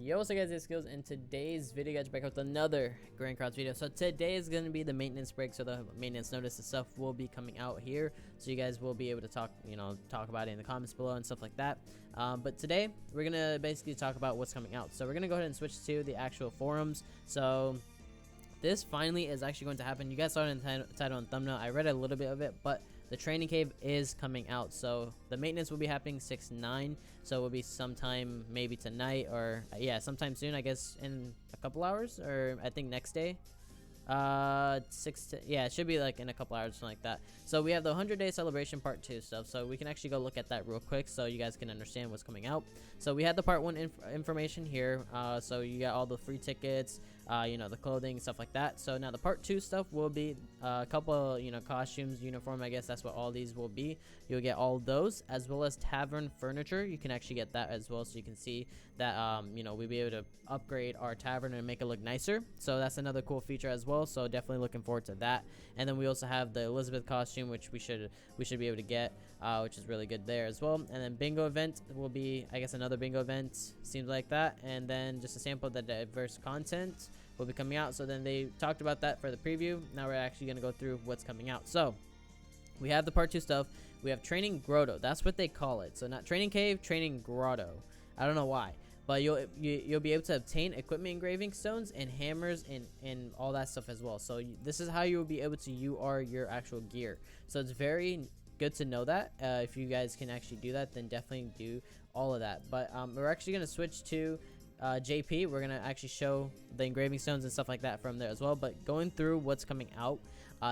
Yo, what's up guys, DBZSkills. In today's video, guys, back with another Grand Crowds video. So today is going to be the maintenance break, so the maintenance notice and stuff will be coming out here, so you guys will be able to talk about it in the comments below and stuff like that. But today we're gonna basically talk about what's coming out. So we're gonna go ahead and switch to the actual forums. So this finally is actually going to happen. You guys saw it in the title and thumbnail. I read a little bit of it, but the training cave is coming out. So the maintenance will be happening 6/9, so it will be sometime maybe tonight, or yeah, sometime soon, I guess in a couple hours, or I think next day. Yeah, it should be like in a couple hours, something like that. So we have the 100-day celebration part 2 stuff, so we can actually go look at that real quick so you guys can understand what's coming out. So we had the part 1 information here, so you got all the free tickets, the clothing, stuff like that. So now the part 2 stuff will be a couple, costumes, uniform, I guess that's what all these will be. You'll get all those, as well as tavern furniture. You can actually get that as well, so you can see that we'll be able to upgrade our tavern and make it look nicer. So that's another cool feature as well, so definitely looking forward to that. And then we also have the Elizabeth costume, which we should be able to get, which is really good there as well. And then bingo event will be, I guess, another bingo event, seems like that. And then just a sample of the diverse content will be coming out. So then they talked about that for the preview. Now we're actually going to go through what's coming out. So we have the part 2 stuff. We have training grotto, that's what they call it. So not training cave, training grotto. I don't know why, but you'll be able to obtain equipment engraving stones and hammers and all that stuff as well. So this is how you will be able to UR your actual gear. So it's very good to know that. If you guys can actually do that, then definitely do all of that. But we're actually going to switch to JP. We're going to actually show the engraving stones and stuff like that from there as well. But going through what's coming out,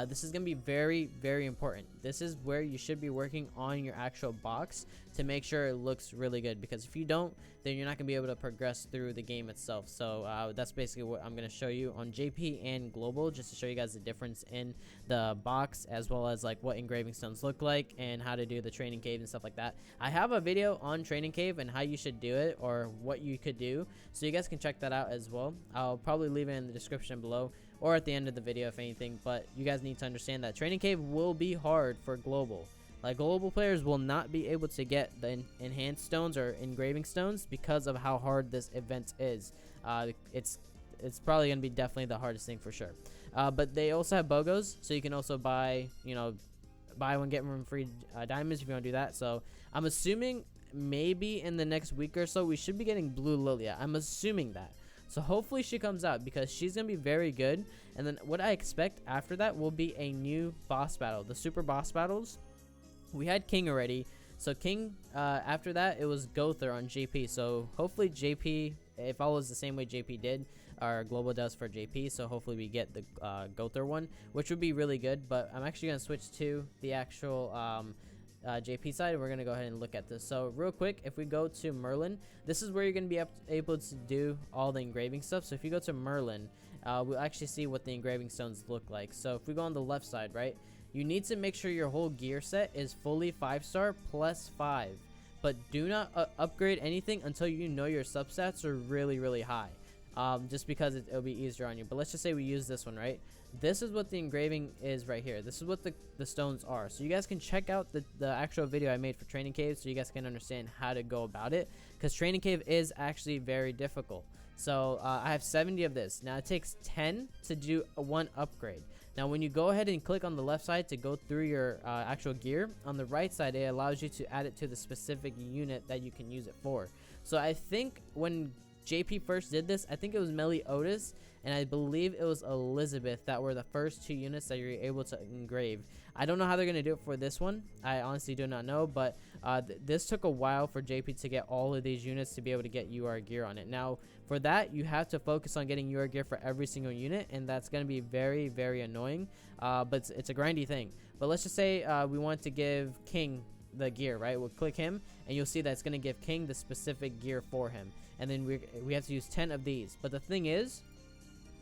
this is going to be very, very important. This is where you should be working on your actual box to make sure it looks really good, because if you don't, then you're not going to be able to progress through the game itself. So that's basically what I'm going to show you on JP and global, just to show you guys the difference in the box, as well as like what engraving stones look like and how to do the training cave and stuff like that. I have a video on training cave and how you should do it, or what you could do, so you guys can check that out as well. I'll probably leave it in the description below or at the end of the video if anything. But you guys need to understand that training cave will be hard for global. Like, global players will not be able to get the enhanced stones or engraving stones because of how hard this event is. It's probably gonna be definitely the hardest thing for sure. But they also have BOGOs, so you can also buy buy one get one free diamonds if you want to do that. So I'm assuming maybe in the next week or so we should be getting blue Lilia. I'm assuming that. So hopefully she comes out, because she's going to be very good. And then what I expect after that will be a new boss battle. The super boss battles. We had King already. So King, after that, it was Gother on JP. So hopefully JP, it follows the same way JP did, or Global does for JP. So hopefully we get the Gother one, which would be really good. But I'm actually going to switch to the actual JP side. We're gonna go ahead and look at this. So real quick, if we go to Merlin, this is where you're gonna be able to do all the engraving stuff. So if you go to Merlin, we'll actually see what the engraving stones look like. So if we go on the left side, right, you need to make sure your whole gear set is fully 5-star plus 5, but do not upgrade anything until you know your substats are really, really high. Just because it'll be easier on you. But let's just say we use this one, right? This is what the engraving is right here. This is what the stones are. So you guys can check out the actual video I made for Training Cave, so you guys can understand how to go about it, because Training Cave is actually very difficult. So I have 70 of this. Now it takes 10 to do one upgrade. Now when you go ahead and click on the left side to go through your actual gear, on the right side it allows you to add it to the specific unit that you can use it for. So I think when JP first did this, I think it was Meliodas and I believe it was Elizabeth that were the first 2 units that you're able to engrave. I don't know how they're going to do it for this one. I honestly do not know, but this took a while for JP to get all of these units to be able to get UR gear on it. Now for that, you have to focus on getting UR gear for every single unit, and that's going to be very, very annoying, but it's a grindy thing. But let's just say we want to give King the gear, right? We'll click him and you'll see that it's going to give King the specific gear for him, and then we have to use 10 of these. But the thing is,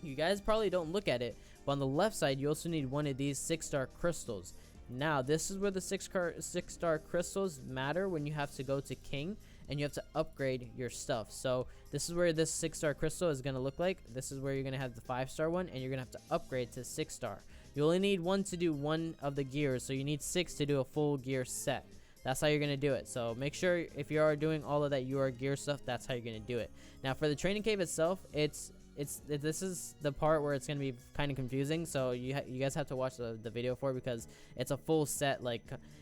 you guys probably don't look at it, but on the left side you also need one of these 6-star crystals. Now this is where the 6-star crystals matter when you have to go to King and you have to upgrade your stuff. So this is where this 6-star crystal is going to look like. This is where you're going to have the 5-star one, and you're going to have to upgrade to 6-star. You only need 1 to do 1 of the gears, so you need 6 to do a full gear set. That's how you're gonna do it. So make sure if you are doing all of that UR gear stuff, that's how you're gonna do it. Now for the training cave itself, this is the part where it's gonna be kind of confusing. So you guys have to watch the video for it, because it's a full set. Like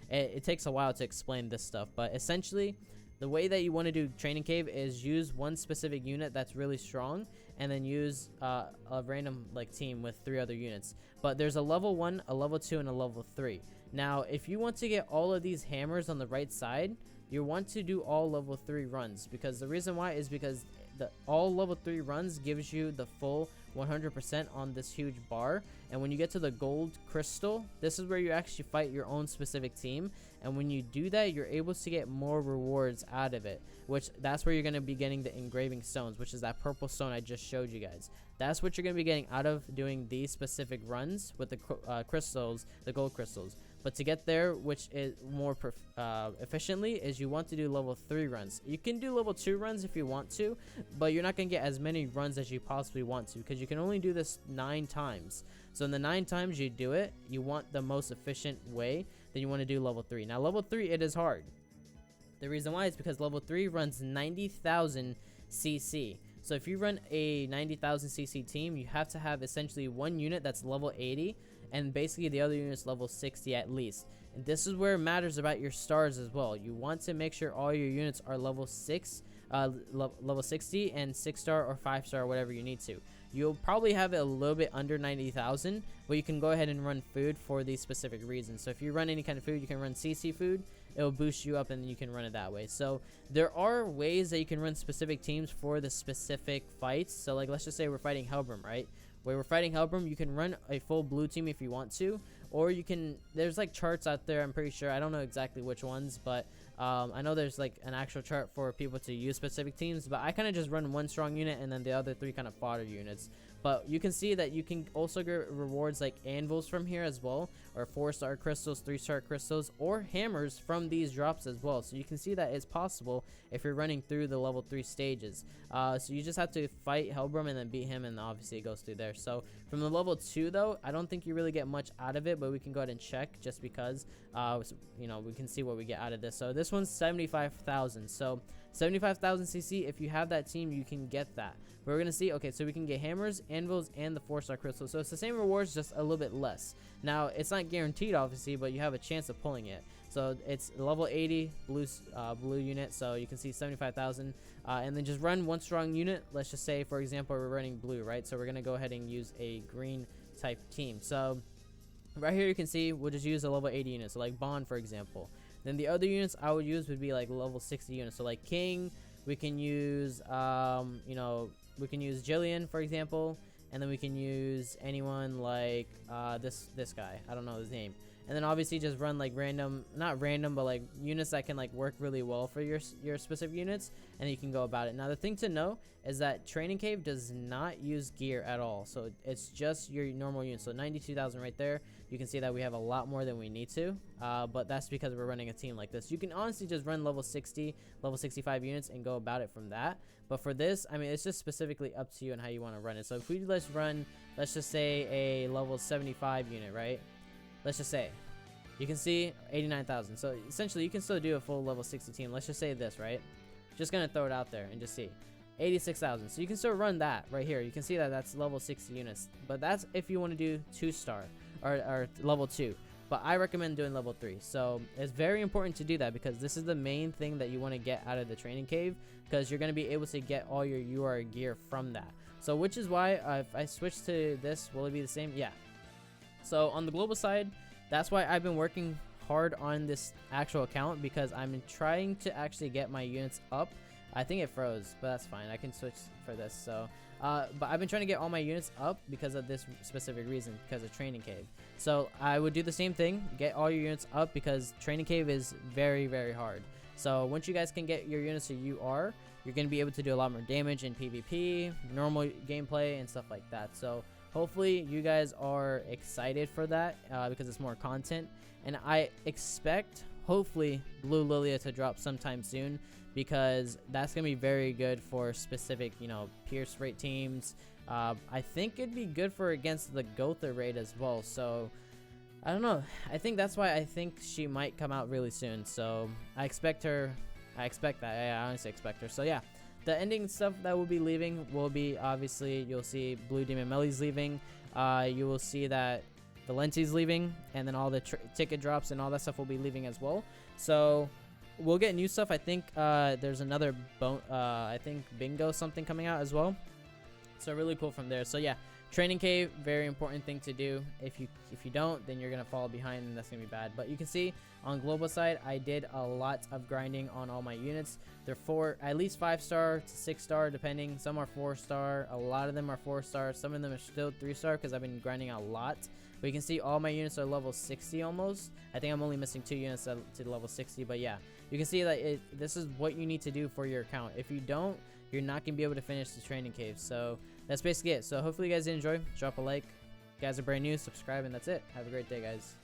it takes a while to explain this stuff, but essentially the way that you want to do training cave is use one specific unit that's really strong, and then use a random like team with 3 other units. But there's a level 1, a level 2, and a level 3. Now if you want to get all of these hammers on the right side, you want to do all level 3 runs, because the reason why is because all level 3 runs gives you the full 100% on this huge bar. And when you get to the gold crystal, this is where you actually fight your own specific team, and when you do that, you're able to get more rewards out of it, which that's where you're going to be getting the engraving stones, which is that purple stone I just showed you guys. That's what you're going to be getting out of doing these specific runs with the crystals, the gold crystals. But to get there, which is more efficiently, is you want to do level 3 runs. You can do level 2 runs if you want to, but you're not going to get as many runs as you possibly want to, because you can only do this 9 times. So in the 9 times you do it, you want the most efficient way, then you want to do level 3. Now level 3, it is hard. The reason why is because level 3 runs 90,000 CC. So if you run a 90,000 CC team, you have to have essentially one unit that's level 80, and basically the other unit's level 60 at least. And this is where it matters about your stars as well. You want to make sure all your units are level 6, level 60, and 6-star or 5-star, whatever you need to. You'll probably have it a little bit under 90,000, but you can go ahead and run food for these specific reasons. So if you run any kind of food, you can run CC food. It'll boost you up, and you can run it that way. So there are ways that you can run specific teams for the specific fights. So like, let's just say we're fighting Helbram, right? Where we're fighting Helbram, you can run a full blue team if you want to, or you can, there's like charts out there, I'm pretty sure, I don't know exactly which ones, but I know there's like an actual chart for people to use specific teams, but I kind of just run one strong unit and then the other 3 kind of fodder units. But you can see that you can also get rewards like anvils from here as well, or 4-star crystals, 3-star crystals, or hammers from these drops as well. So you can see that it's possible if you're running through the level 3 stages. So you just have to fight Helbram and then beat him, and obviously it goes through there. So from the level 2 though, I don't think you really get much out of it, but we can go ahead and check just because you know, we can see what we get out of this. So this one's 75,000. So 75,000 CC, if you have that team, you can get that. But we're gonna see, okay, so we can get hammers, anvils, and the 4-star crystals. So it's the same rewards, just a little bit less. Now it's not guaranteed obviously, but you have a chance of pulling it. So it's level 80 blue unit, so you can see 75,000, and then just run one strong unit. Let's just say, for example, we're running blue, right? So we're gonna go ahead and use a green type team. So right here you can see we'll just use a level 80 unit, so like Bond for example. Then the other units I would use would be like level 60 units, so like King. We can use you know, we can use Jillian for example, and then we can use anyone like this guy, I don't know his name. And then obviously just run like random, not random, but like units that can like work really well for your specific units, and you can go about it. Now the thing to know is that Training Cave does not use gear at all, so it's just your normal units. So 92,000 right there. You can see that we have a lot more than we need to, but that's because we're running a team like this. You can honestly just run level 60, level 65 units and go about it from that. But for this, I mean, it's just specifically up to you and how you want to run it. So if we let's just say a level 75 unit, right? Let's just say, you can see 89,000. So essentially you can still do a full level 60 team. Let's just say this, right? Just gonna throw it out there and just see 86,000. So you can still run that right here. You can see that that's level 60 units, but that's if you want to do 2-star or level 2. But I recommend doing level 3. So it's very important to do that, because this is the main thing that you want to get out of the training cave, because you're going to be able to get all your UR gear from that. So which is why if I switch to this, will it be the same? Yeah. So on the global side, that's why I've been working hard on this actual account, because I'm trying to actually get my units up. I think it froze, but that's fine. I can switch for this. So but I've been trying to get all my units up because of this specific reason, because of Training Cave. So I would do the same thing, get all your units up, because Training Cave is very, very hard. So once you guys can get your units to UR, you're going to be able to do a lot more damage in PvP, normal gameplay, and stuff like that. So hopefully you guys are excited for that, because it's more content. And I expect, hopefully, Blue Lilia to drop sometime soon, because that's going to be very good for specific, you know, Pierce rate teams. I think it'd be good for against the Gotha raid as well. So I don't know. I think that's why I think she might come out really soon. So I expect her. I expect that. I honestly expect her. So yeah, the ending stuff that will be leaving will be, obviously, you'll see Blue Demon Melly's leaving. You will see that Valenti's leaving, and then all the ticket drops and all that stuff will be leaving as well. So we'll get new stuff. I think there's another I think bingo something coming out as well. So really cool from there. So yeah, training cave, very important thing to do. If you don't, then you're gonna fall behind, and that's gonna be bad. But you can see on global side, I did a lot of grinding on all my units. They're at least 5-star to 6-star, depending. Some are 4-star. A lot of them are 4-star. Some of them are still 3-star because I've been grinding a lot. But you can see all my units are level 60 almost. I think I'm only missing 2 units to level 60. But yeah, you can see that this is what you need to do for your account. If you don't, you're not gonna be able to finish the training cave. So that's basically it. So hopefully you guys did enjoy. Drop a like. If you guys are brand new, subscribe, and that's it. Have a great day, guys.